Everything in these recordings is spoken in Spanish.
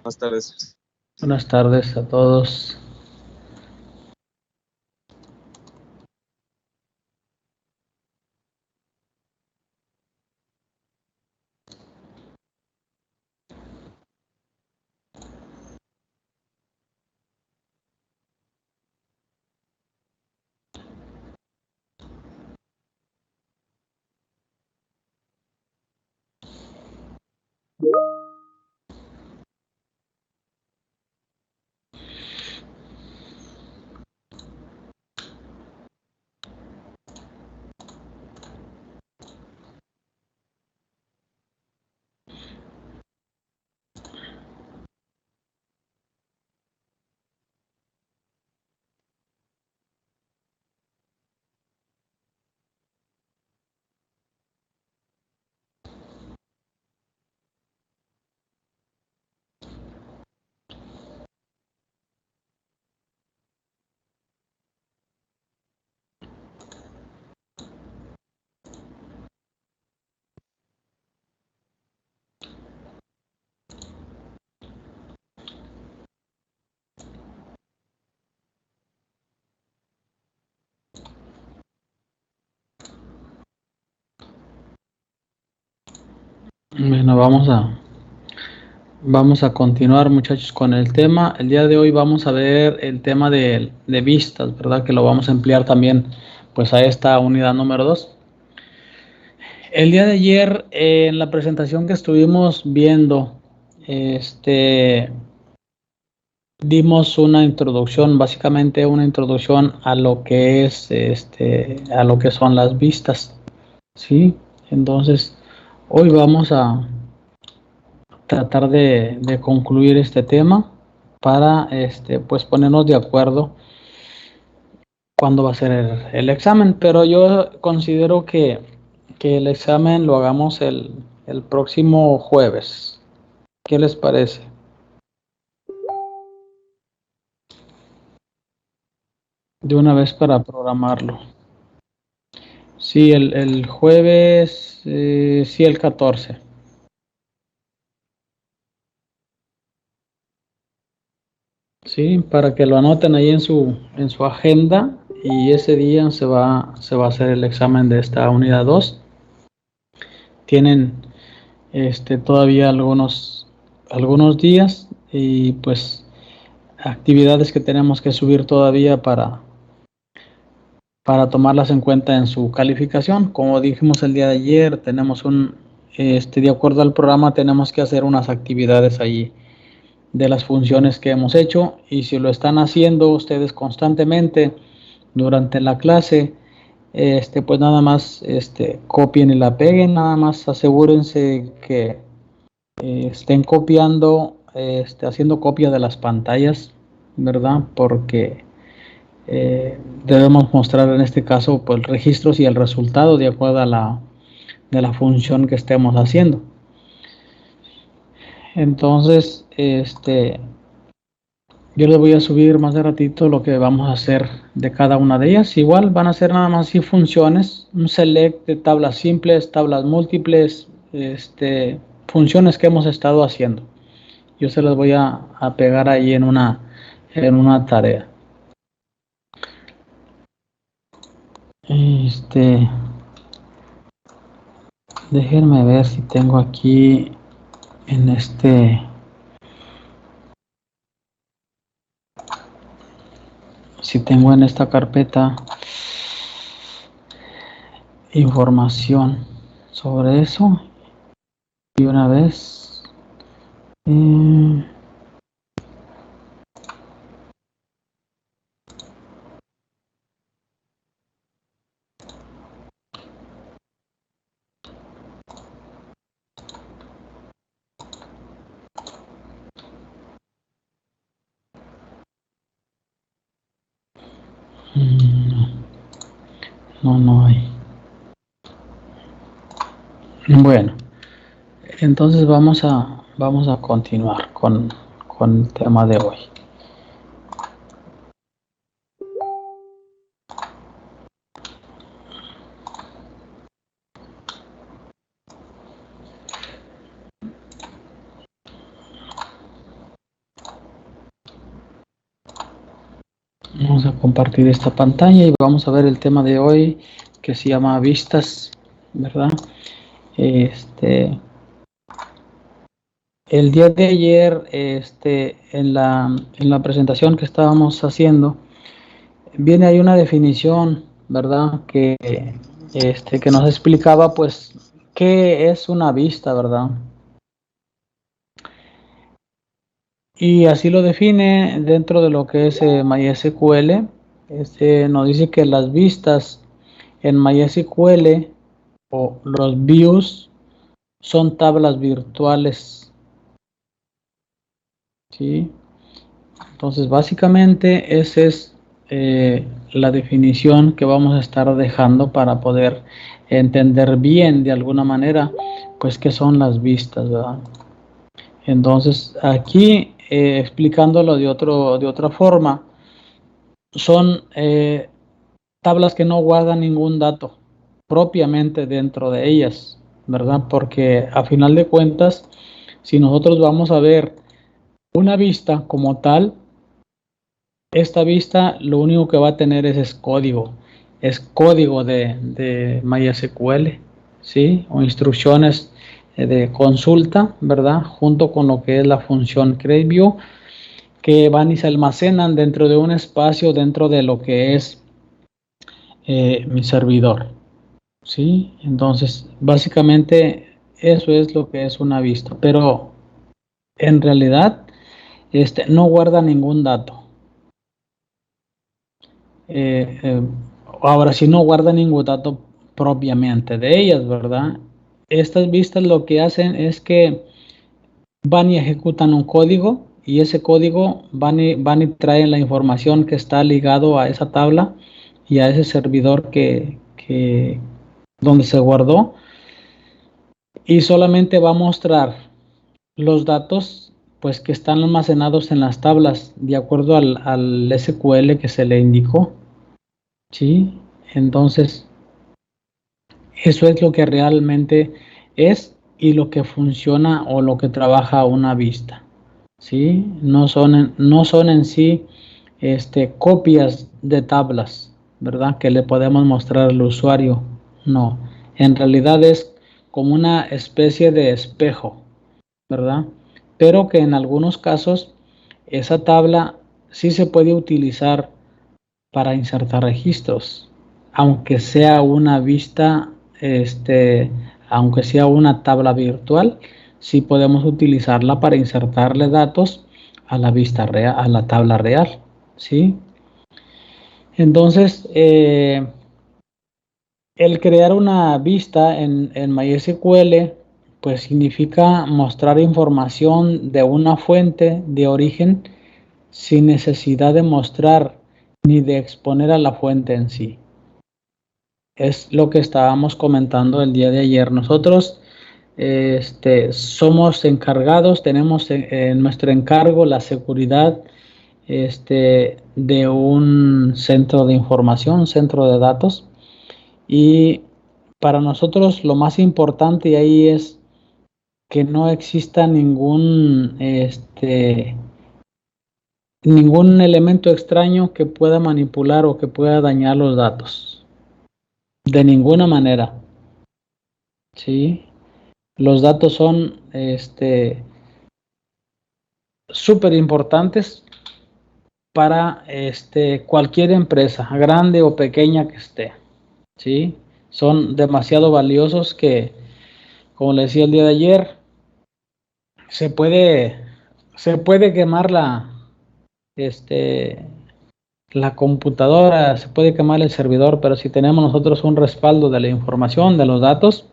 Buenas tardes. Buenas tardes a todos. Bueno, vamos a continuar, muchachos, con el tema. El día de hoy vamos a ver el tema de vistas, ¿verdad? Que lo vamos a emplear también pues a esta unidad número 2. El día de ayer, en la presentación que estuvimos viendo, dimos una introducción, básicamente una introducción a lo que es, a lo que son las vistas, ¿sí? Entonces, hoy vamos a tratar de concluir este tema para, pues ponernos de acuerdo cuándo va a ser el examen, pero yo considero que el examen lo hagamos el próximo jueves. ¿Qué les parece? De una vez para programarlo. Sí, el jueves, sí, el 14. Sí, para que lo anoten ahí en su agenda y ese día se va a hacer el examen de esta unidad 2. Tienen todavía algunos días y pues actividades que tenemos que subir todavía para tomarlas en cuenta en su calificación. Como dijimos el día de ayer, tenemos de acuerdo al programa, tenemos que hacer unas actividades allí de las funciones que hemos hecho, y si lo están haciendo ustedes constantemente durante la clase, pues nada más copien y la peguen, nada más asegúrense que estén copiando, haciendo copia de las pantallas, ¿verdad? Porque debemos mostrar en este caso pues registros y el resultado de acuerdo a de la función que estemos haciendo. Entonces, yo les voy a subir más de ratito lo que vamos a hacer de cada una de ellas. Igual van a ser nada más así funciones, un select de tablas simples, tablas múltiples, funciones que hemos estado haciendo. Yo se las voy a pegar ahí en una tarea. Déjenme ver si tengo aquí en si tengo en esta carpeta información sobre eso. Y una vez no hay. Bueno, entonces vamos a continuar con el tema de hoy. Vamos a compartir esta pantalla y vamos a ver el tema de hoy que se llama vistas, ¿verdad? El día de ayer, en la presentación que estábamos haciendo, viene ahí una definición, ¿verdad? Que nos explicaba, pues, qué es una vista, ¿verdad? Y así lo define dentro de lo que es MySQL. Nos dice que las vistas en MySQL o los views son tablas virtuales, ¿sí? Entonces, básicamente, esa es la definición que vamos a estar dejando para poder entender bien, de alguna manera, pues, qué son las vistas, ¿verdad? Entonces, aquí, explicándolo de otra forma, son tablas que no guardan ningún dato propiamente dentro de ellas, ¿verdad? Porque a final de cuentas, si nosotros vamos a ver una vista como tal, esta vista lo único que va a tener es código de MySQL, ¿sí? O instrucciones de consulta, ¿verdad? Junto con lo que es la función createView, que van y se almacenan dentro de un espacio dentro de lo que es mi servidor, ¿sí? Entonces, básicamente eso es lo que es una vista, pero en realidad no guarda ningún dato. Eh, eh, Ahora, si no guarda ningún dato propiamente de ellas, ¿verdad? Estas vistas lo que hacen es que van y ejecutan un código y ese código van y traen la información que está ligado a esa tabla y a ese servidor donde se guardó, y solamente va a mostrar los datos, pues, que están almacenados en las tablas de acuerdo al SQL que se le indicó, ¿sí? Entonces, eso es lo que realmente es y lo que funciona o lo que trabaja una vista, ¿sí? No son en sí copias de tablas, ¿verdad? Que le podemos mostrar al usuario. No, en realidad es como una especie de espejo, ¿verdad? Pero que en algunos casos esa tabla sí se puede utilizar para insertar registros, aunque sea una vista, aunque sea una tabla virtual, sí podemos utilizarla para insertarle datos a la vista real, a la tabla real, ¿sí? Entonces, el crear una vista en MySQL, pues significa mostrar información de una fuente de origen sin necesidad de mostrar ni de exponer a la fuente en sí. Es lo que estábamos comentando el día de ayer. Nosotros somos encargados, tenemos en nuestro encargo la seguridad de un centro de información, un centro de datos, y para nosotros lo más importante ahí es que no exista ningún elemento extraño que pueda manipular o que pueda dañar los datos. De ninguna manera, ¿sí? Los datos son súper importantes para cualquier empresa, grande o pequeña que esté, ¿sí? Son demasiado valiosos que, como le decía el día de ayer, se puede, se puede quemar la computadora, se puede quemar el servidor, pero si tenemos nosotros un respaldo de la información, de los datos,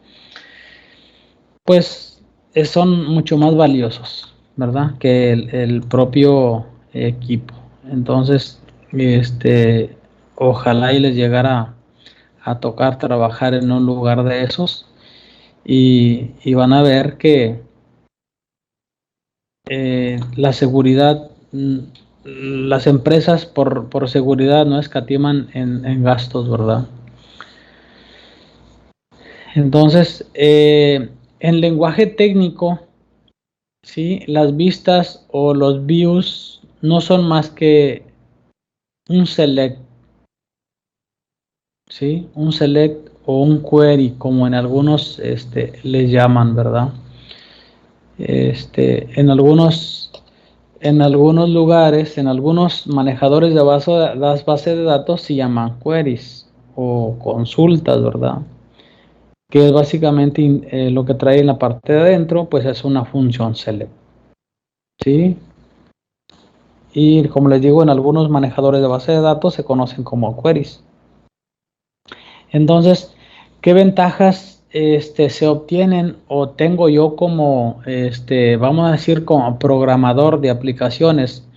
pues son mucho más valiosos, ¿verdad? Que el propio equipo. Entonces, ojalá y les llegara a tocar trabajar en un lugar de esos, y van a ver que la seguridad, las empresas por seguridad no escatiman en gastos, ¿verdad? Entonces, en lenguaje técnico, ¿sí? Las vistas o los views no son más que un select, ¿sí? Un select o un query, como en algunos les llaman, ¿verdad? En algunos lugares, en algunos manejadores de las bases de datos se llaman queries o consultas, ¿verdad? Que es básicamente lo que trae en la parte de adentro, pues es una función select, ¿sí? Y como les digo, en algunos manejadores de base de datos se conocen como queries. Entonces, ¿qué ventajas se obtienen o tengo yo como, vamos a decir, como programador de aplicaciones,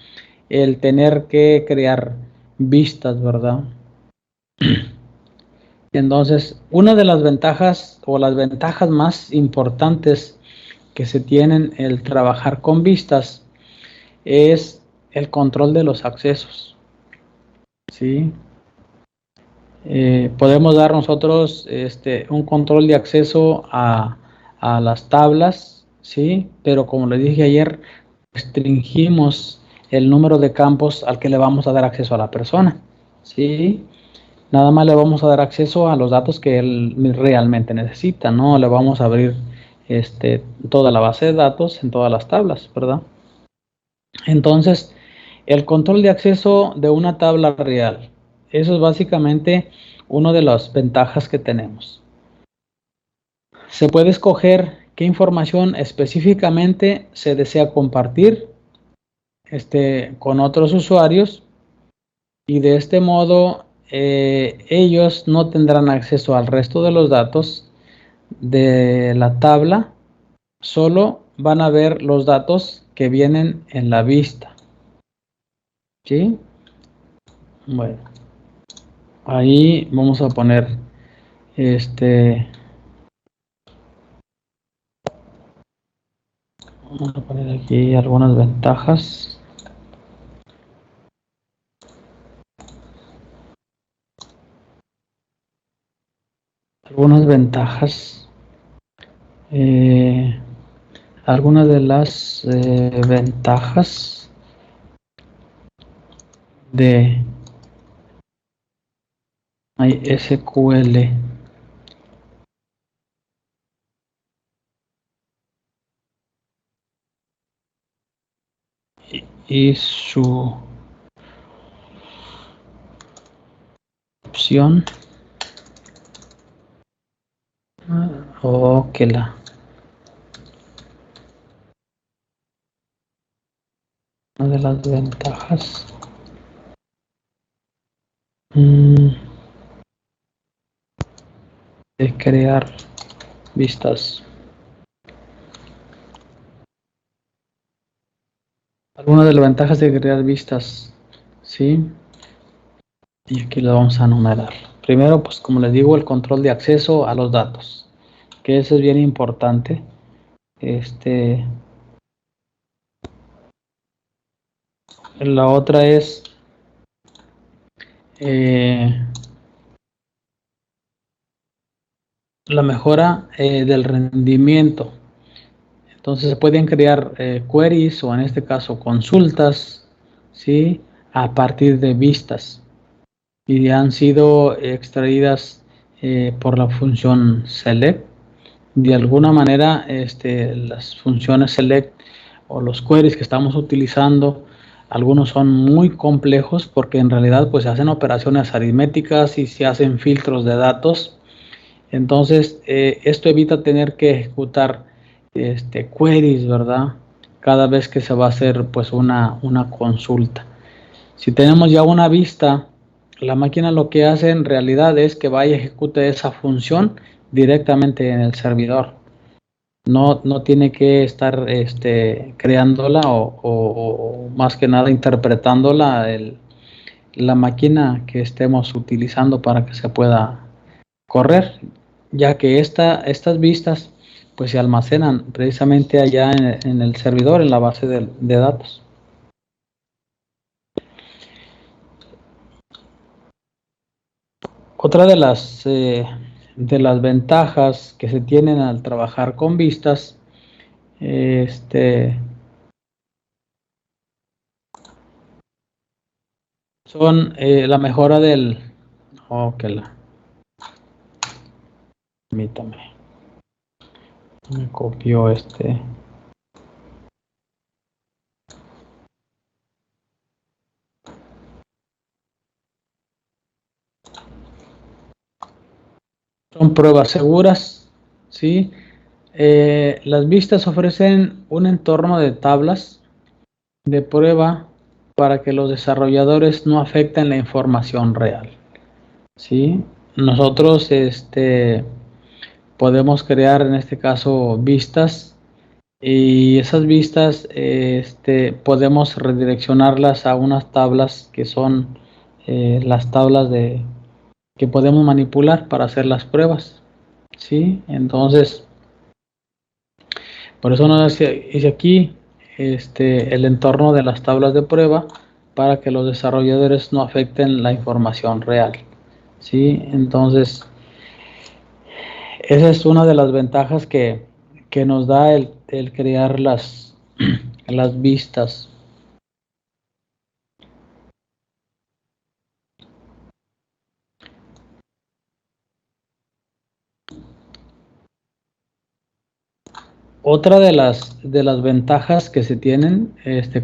el tener que crear vistas, ¿verdad? Entonces, una de las ventajas o las ventajas más importantes que se tienen el trabajar con vistas es el control de los accesos, ¿sí? Podemos dar nosotros un control de acceso a las tablas, ¿sí? Pero como les dije ayer, restringimos el número de campos al que le vamos a dar acceso a la persona, ¿sí? Nada más le vamos a dar acceso a los datos que él realmente necesita, no le vamos a abrir toda la base de datos en todas las tablas, ¿verdad? Entonces, el control de acceso de una tabla real, eso es básicamente una de las ventajas que tenemos. Se puede escoger qué información específicamente se desea compartir con otros usuarios y de este modo ellos no tendrán acceso al resto de los datos de la tabla, solo van a ver los datos que vienen en la vista, ¿sí? Bueno, ahí vamos a poner vamos a poner aquí algunas ventajas. Algunas ventajas. Eh, algunas de las ventajas de MySQL. Y su opción. O que una de las ventajas. De crear vistas. Algunas de las ventajas de crear vistas, ¿sí? Y aquí lo vamos a enumerar. Primero, pues como les digo, el control de acceso a los datos, que eso es bien importante. La otra es la mejora del rendimiento. Entonces se pueden crear queries o en este caso consultas, ¿sí? A partir de vistas y han sido extraídas por la función select. De alguna manera, las funciones select o los queries que estamos utilizando, algunos son muy complejos porque en realidad pues se hacen operaciones aritméticas y se hacen filtros de datos. Entonces, esto evita tener que ejecutar queries, ¿verdad? Cada vez que se va a hacer pues una consulta. Si tenemos ya una vista, la máquina lo que hace en realidad es que vaya y ejecute esa función directamente en el servidor. No tiene que estar creándola o más que nada interpretándola la máquina que estemos utilizando para que se pueda correr, ya que estas vistas pues se almacenan precisamente allá en el servidor, en la base de datos. Otra de las ventajas que se tienen al trabajar con vistas, son la mejora del... Oh, que la... Permítame. Me copió este... Son pruebas seguras, ¿sí? Las vistas ofrecen un entorno de tablas de prueba para que los desarrolladores no afecten la información real, ¿sí? Nosotros podemos crear en este caso vistas y esas vistas podemos redireccionarlas a unas tablas que son las tablas que podemos manipular para hacer las pruebas, ¿sí? Entonces, por eso nos hice aquí el entorno de las tablas de prueba para que los desarrolladores no afecten la información real, ¿sí? Entonces, esa es una de las ventajas que nos da el crear las vistas. Otra de las ventajas que se tienen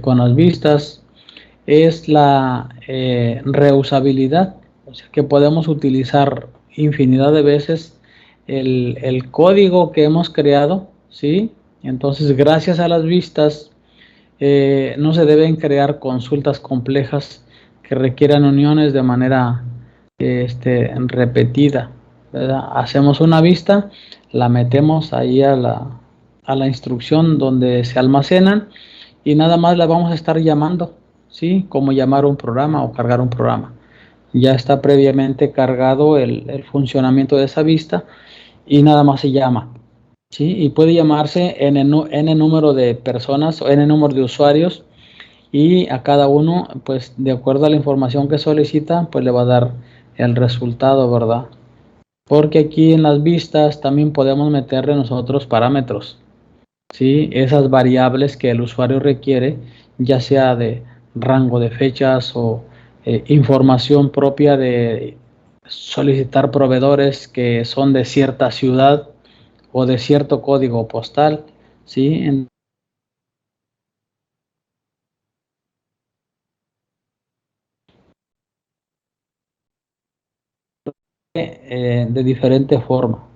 con las vistas es la reusabilidad, o sea que podemos utilizar infinidad de veces el código que hemos creado, ¿sí? Entonces, gracias a las vistas, no se deben crear consultas complejas que requieran uniones de manera repetida, ¿verdad? Hacemos una vista, la metemos ahí a la instrucción donde se almacenan y nada más la vamos a estar llamando, ¿sí? Como llamar un programa o cargar un programa. Ya está previamente cargado el funcionamiento de esa vista y nada más se llama, ¿sí? Y puede llamarse n número de personas o n número de usuarios y a cada uno, pues de acuerdo a la información que solicita, pues le va a dar el resultado, ¿verdad? Porque aquí en las vistas también podemos meterle nosotros parámetros, ¿sí? Esas variables que el usuario requiere, ya sea de rango de fechas o información propia de solicitar proveedores que son de cierta ciudad o de cierto código postal, ¿sí? De diferente forma.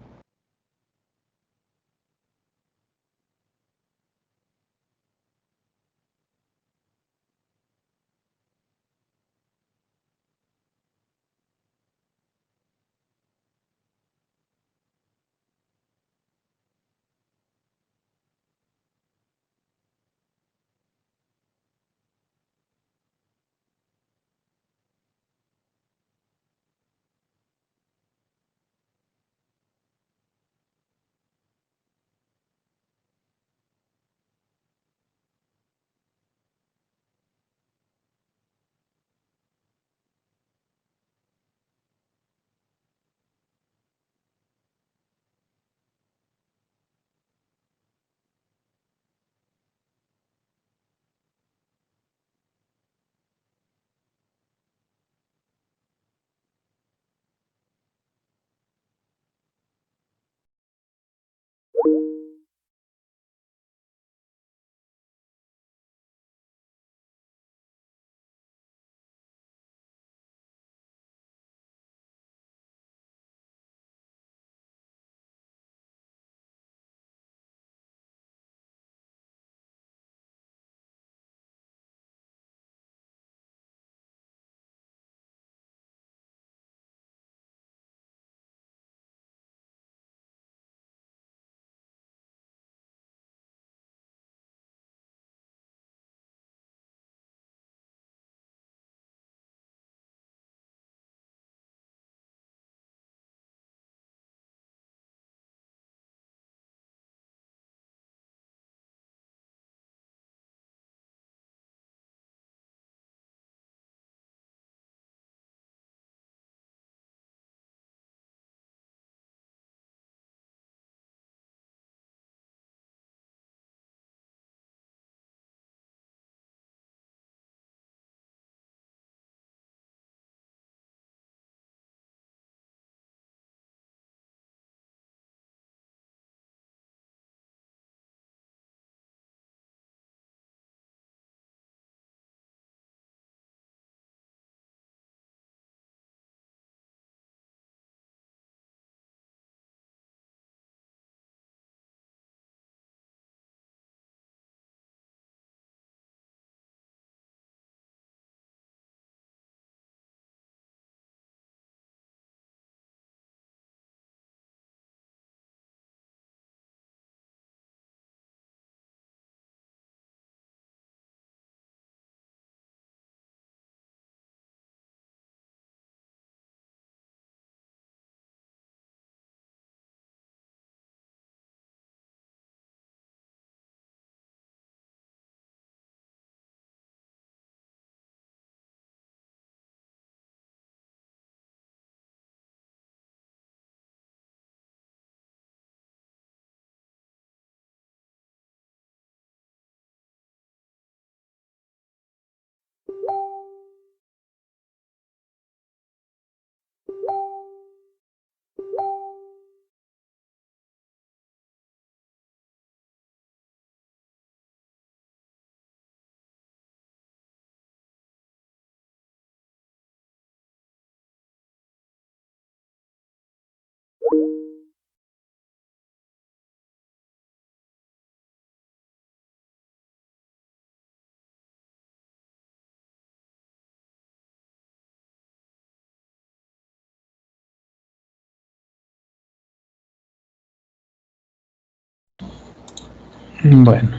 Bueno,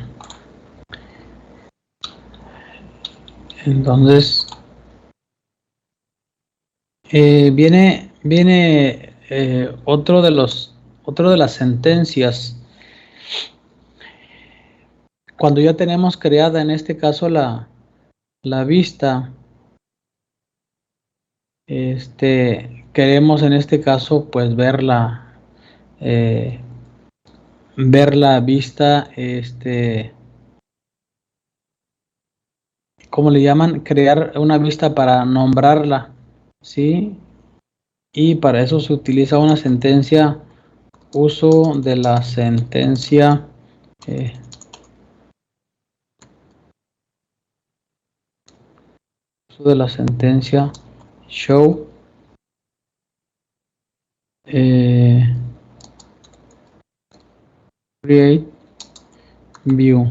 entonces viene otro de las sentencias. Cuando ya tenemos creada en este caso la vista, queremos en este caso pues ver la vista, ¿cómo le llaman? Crear una vista para nombrarla, ¿sí? Y para eso se utiliza una sentencia, uso de la sentencia show create view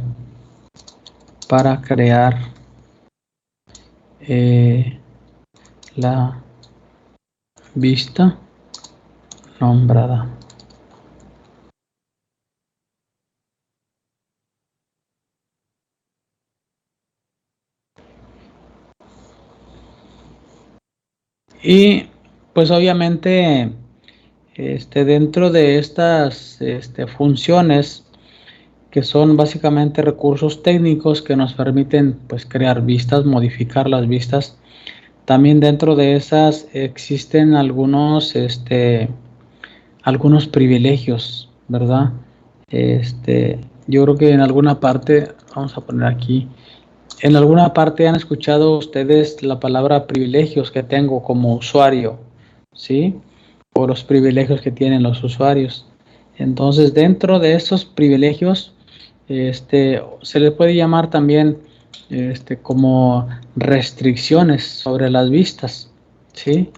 para crear la vista nombrada. Y pues obviamente dentro de estas funciones, que son básicamente recursos técnicos que nos permiten pues crear vistas, modificar las vistas. También dentro de esas existen algunos privilegios, ¿verdad? Yo creo que en alguna parte, vamos a poner aquí, en alguna parte han escuchado ustedes la palabra privilegios que tengo como usuario, ¿sí? O los privilegios que tienen los usuarios. Entonces, dentro de esos privilegios, se le puede llamar también como restricciones sobre las vistas, ¿sí?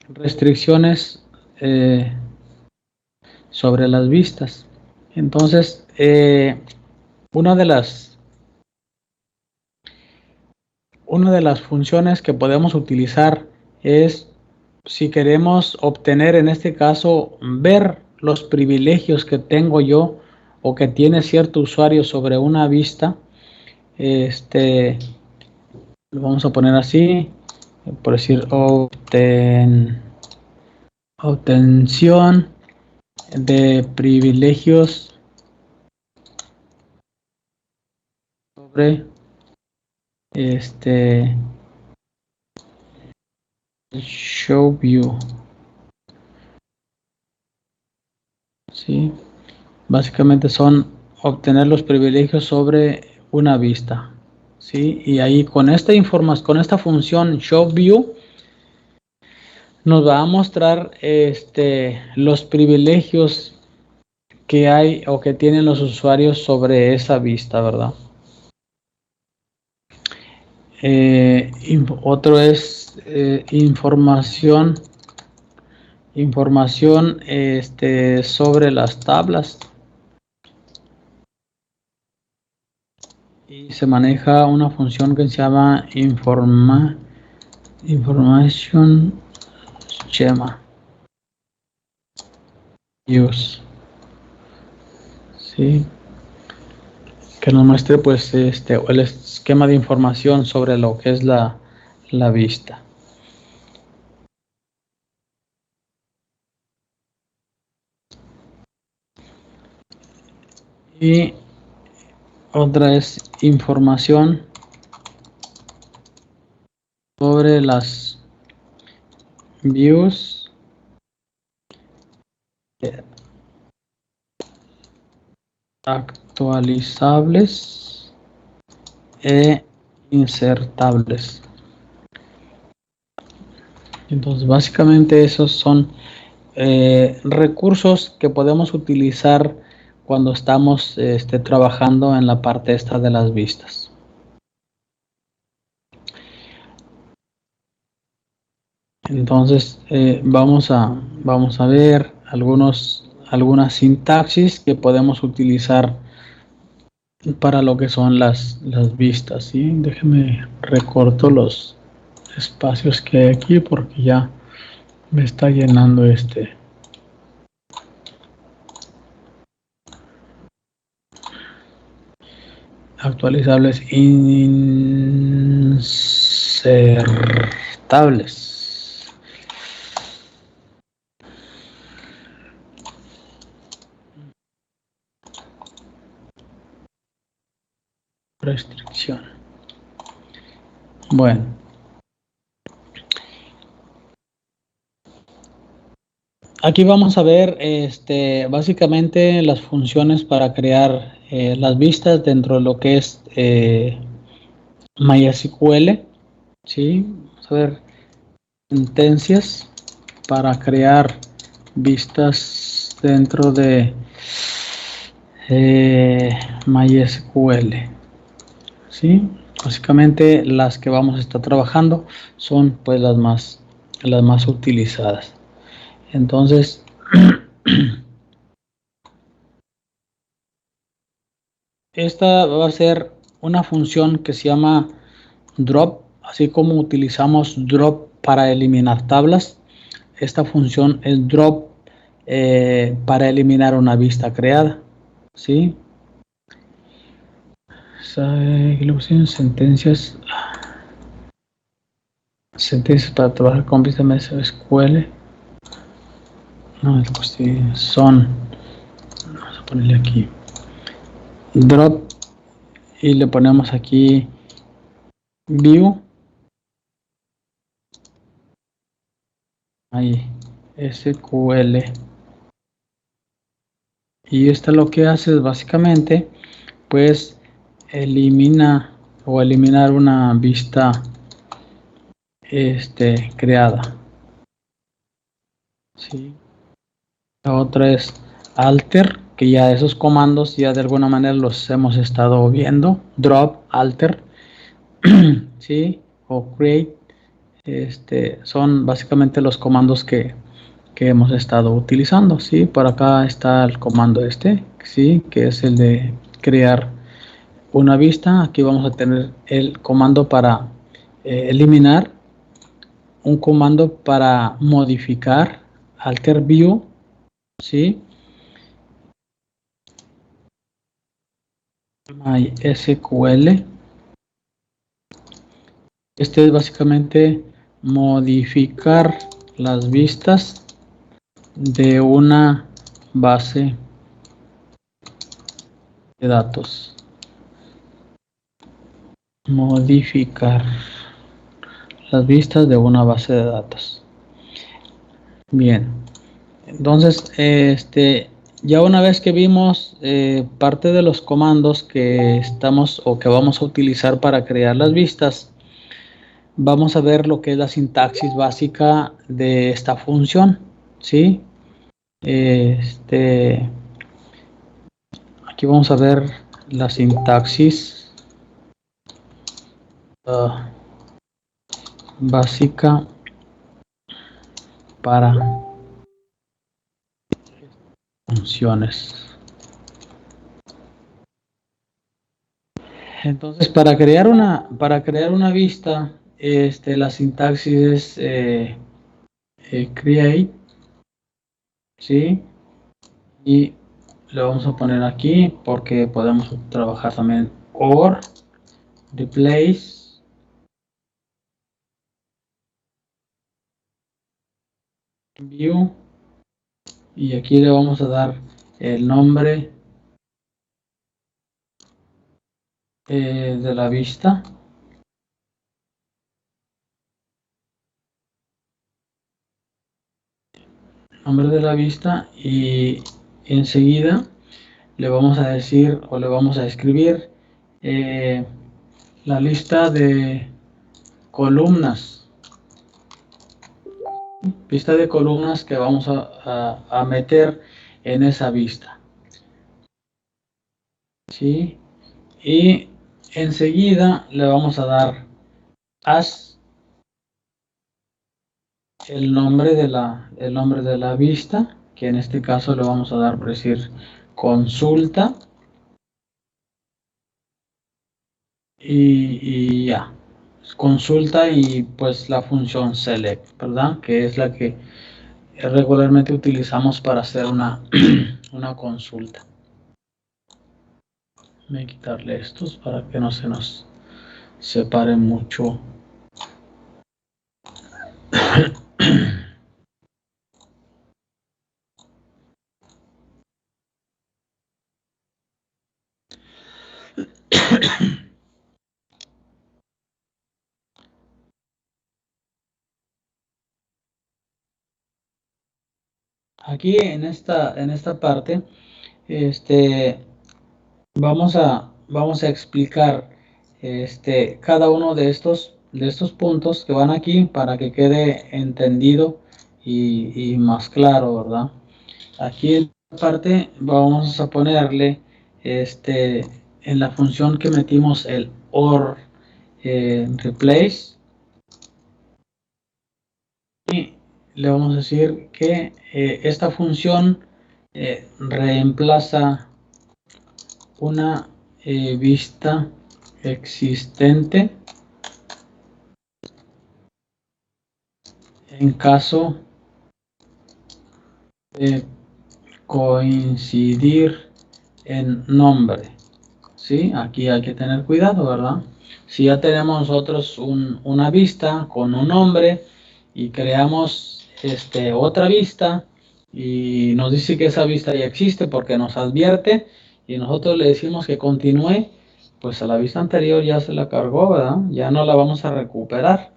Restricciones sobre las vistas. Entonces, una de las funciones que podemos utilizar es, si queremos obtener, en este caso, ver los privilegios que tengo yo o que tiene cierto usuario sobre una vista, lo vamos a poner así, por decir, obtención de privilegios sobre show view, ¿sí? Básicamente son obtener los privilegios sobre una vista, ¿sí? Y ahí con esta información, con esta función show view, nos va a mostrar los privilegios que hay o que tienen los usuarios sobre esa vista, ¿verdad? Otro es información sobre las tablas, y se maneja una función que se llama information schema use, ¿sí? Que nos muestre pues el esquema de información sobre lo que es la vista. Y otra es información sobre las views actualizables e insertables. Entonces básicamente esos son recursos que podemos utilizar cuando estamos trabajando en la parte esta de las vistas. Entonces vamos a ver algunas sintaxis que podemos utilizar para lo que son las vistas, ¿sí? Déjeme recorto los espacios que hay aquí porque ya me está llenando actualizables insertables. Restricción. Bueno. Aquí vamos a ver básicamente las funciones para crear las vistas dentro de lo que es MySQL. ¿Sí? Vamos a ver sentencias para crear vistas dentro de MySQL. ¿Sí? Básicamente las que vamos a estar trabajando son pues las más utilizadas. Entonces esta va a ser una función que se llama drop, así como utilizamos drop para eliminar tablas. Esta función es drop para eliminar una vista creada, ¿sí? Sentencias para trabajar con vista MySQL. No, son, vamos a ponerle aquí drop y le ponemos aquí view ahí SQL, y esta lo que hace es básicamente pues eliminar una vista creada, ¿sí? La otra es alter, que ya esos comandos ya de alguna manera los hemos estado viendo, drop, alter, ¿sí? O create, son básicamente los comandos que hemos estado utilizando, ¿sí? Por acá está el comando ¿sí? Que es el de crear una vista. Aquí vamos a tener el comando para eliminar, un comando para modificar, alter view, ¿sí? MySQL. Es básicamente modificar las vistas de una base de datos. Modificar las vistas de una base de datos. Bien, entonces ya una vez que vimos parte de los comandos que estamos o que vamos a utilizar para crear las vistas, vamos a ver lo que es la sintaxis básica de esta función, ¿sí? Aquí vamos a ver la sintaxis básica para funciones. Entonces, para crear una vista, la sintaxis es create, ¿sí? Y le vamos a poner aquí porque podemos trabajar también or replace view, y aquí le vamos a dar el nombre de la vista, y enseguida le vamos a decir o le vamos a escribir la lista de columnas, que vamos a meter en esa vista, ¿sí? Y enseguida le vamos a dar as el nombre de la vista, que en este caso le vamos a dar por decir consulta, y ya, consulta y pues la función select, ¿verdad? Que es la que regularmente utilizamos para hacer una, una consulta. Voy a quitarle estos para que no se nos separe mucho. Aquí en esta parte, vamos a explicar cada uno de estos puntos que van aquí para que quede entendido y más claro, ¿verdad? Aquí en esta parte vamos a ponerle en la función que metimos el OR replace, y le vamos a decir que esta función reemplaza una vista existente en caso de coincidir en nombre. ¿Sí? Aquí hay que tener cuidado, ¿verdad? Si ya tenemos nosotros una vista con un nombre y creamos otra vista y nos dice que esa vista ya existe porque nos advierte y nosotros le decimos que continúe, pues a la vista anterior ya se la cargó, ¿verdad? Ya no la vamos a recuperar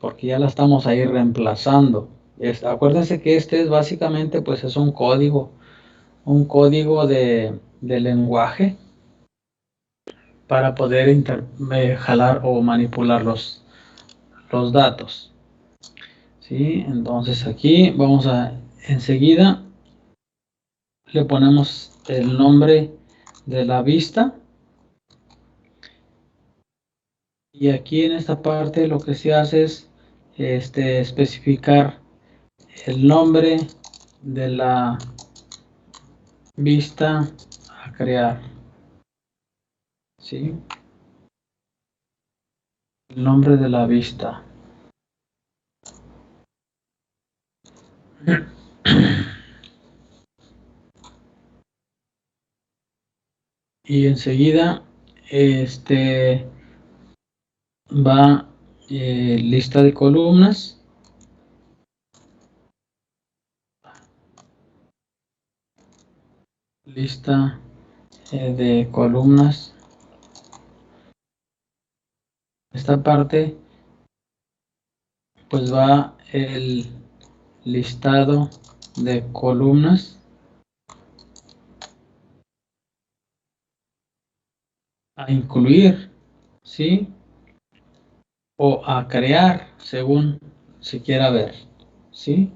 porque ya la estamos ahí reemplazando. Acuérdense que este es básicamente pues es un código de lenguaje para poder jalar o manipular los datos. ¿Sí? Entonces aquí vamos a enseguida le ponemos el nombre de la vista y aquí en esta parte lo que se hace es especificar el nombre de la vista a crear. ¿Sí? El nombre de la vista. Y enseguida va lista de columnas, lista de columnas. Esta parte pues va el listado de columnas a incluir, ¿sí? O a crear según se quiera ver, ¿sí?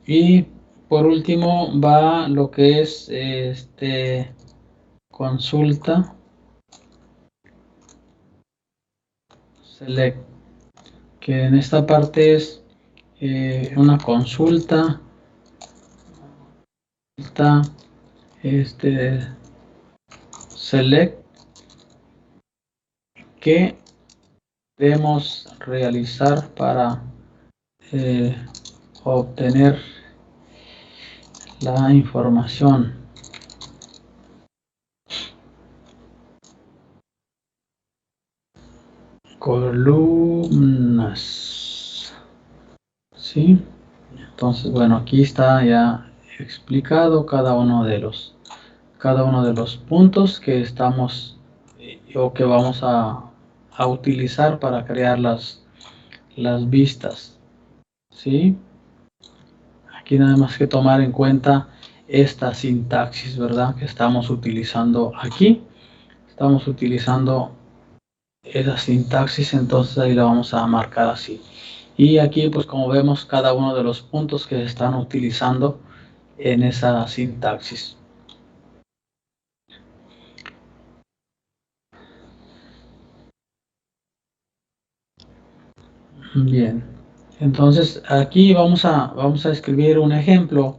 Y por último va lo que es consulta select, que en esta parte es una consulta este select que debemos realizar para obtener la información. Columnas. ¿Sí? Entonces, bueno, aquí está ya explicado cada uno de los puntos que estamos o que vamos a utilizar para crear las vistas. ¿Sí? Aquí nada más que tomar en cuenta esta sintaxis, ¿verdad? Que estamos utilizando aquí. Estamos utilizando esa sintaxis, entonces ahí la vamos a marcar así. Y aquí, pues como vemos, cada uno de los puntos que se están utilizando en esa sintaxis. Bien. Entonces, aquí vamos a escribir un ejemplo.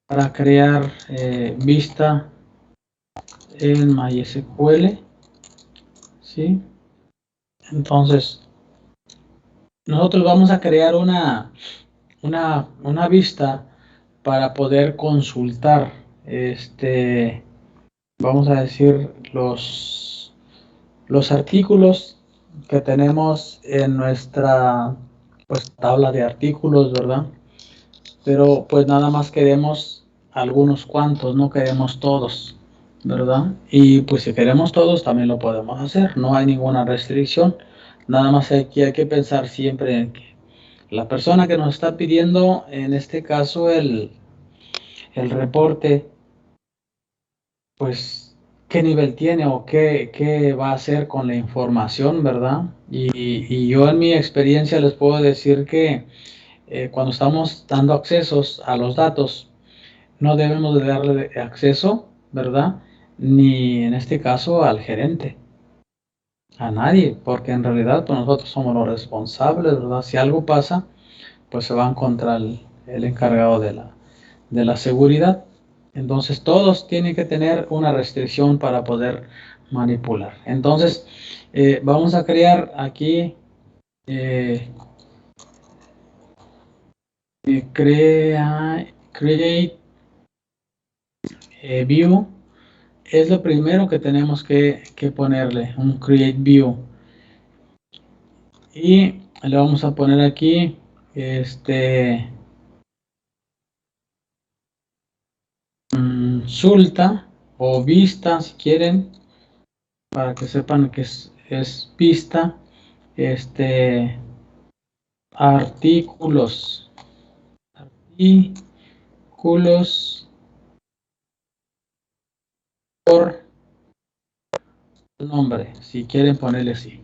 Para crear vista en MySQL, ¿sí? Entonces, nosotros vamos a crear una vista para poder consultar, vamos a decir, los artículos que tenemos en nuestra pues, tabla de artículos, ¿verdad? Pero pues nada más queremos algunos cuantos, no queremos todos, ¿verdad? Y pues si queremos todos también lo podemos hacer, no hay ninguna restricción. Nada más aquí hay que pensar siempre en que la persona que nos está pidiendo, en este caso el reporte, pues qué nivel tiene o qué va a hacer con la información, ¿verdad? Y yo en mi experiencia les puedo decir que cuando estamos dando accesos a los datos, no debemos de darle acceso, ¿verdad? Ni en este caso al gerente, a nadie, porque en realidad pues, nosotros somos los responsables, ¿verdad? Si algo pasa, pues se van contra el encargado de la seguridad. Entonces todos tienen que tener una restricción para poder manipular. Entonces vamos a crear aquí eh, create view. Es lo primero que tenemos que ponerle, un create view. Y le vamos a poner aquí, consulta o vista, si quieren, para que sepan que es vista, artículos, artículos por nombre, si quieren ponerle así.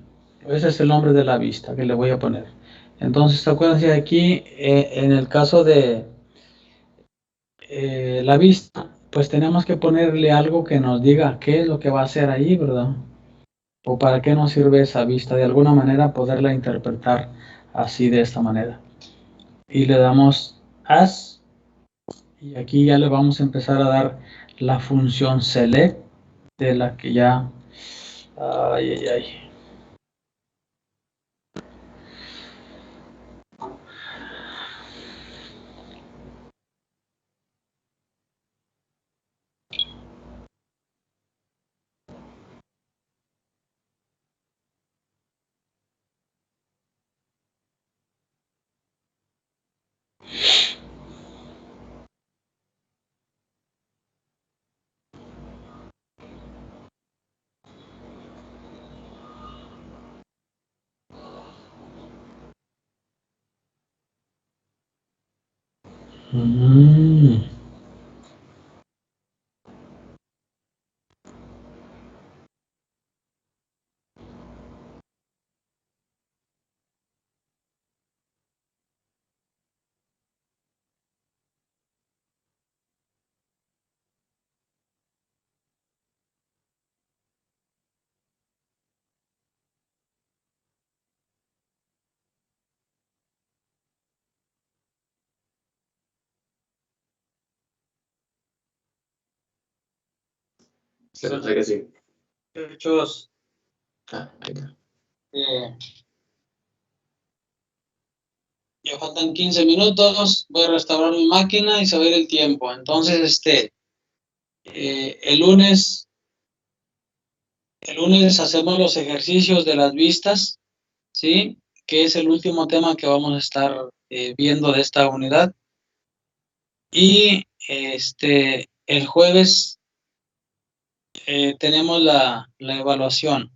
Ese es el nombre de la vista que le voy a poner. Entonces, acuérdense aquí, en el caso de la vista, pues tenemos que ponerle algo que nos diga qué es lo que va a hacer ahí, ¿verdad? O para qué nos sirve esa vista, de alguna manera poderla interpretar así de esta manera. Y le damos as, y aquí ya le vamos a empezar a dar la función select, de la que ya, ay, ay, ay. Mm. Parece que sí. Muchachos, Ahí está. ya faltan 15 minutos, voy a restaurar mi máquina y se va a ir el tiempo. Entonces, el lunes hacemos los ejercicios de las vistas, ¿sí? Que es el último tema que vamos a estar viendo de esta unidad. Y el jueves tenemos la evaluación.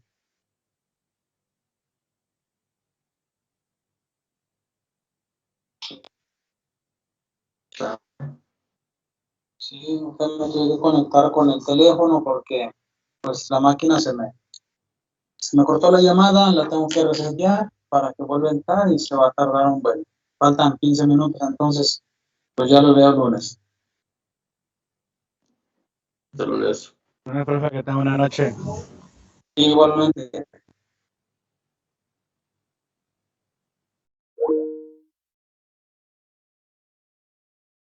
Sí, mejor me tuve que conectar con el teléfono porque pues la máquina se me cortó la llamada, la tengo que resetear para que vuelva a entrar y se va a tardar un buen. Faltan 15 minutos, entonces pues ya lo veo el lunes. De lunes. Bueno, profe, que tenga una noche. Igualmente.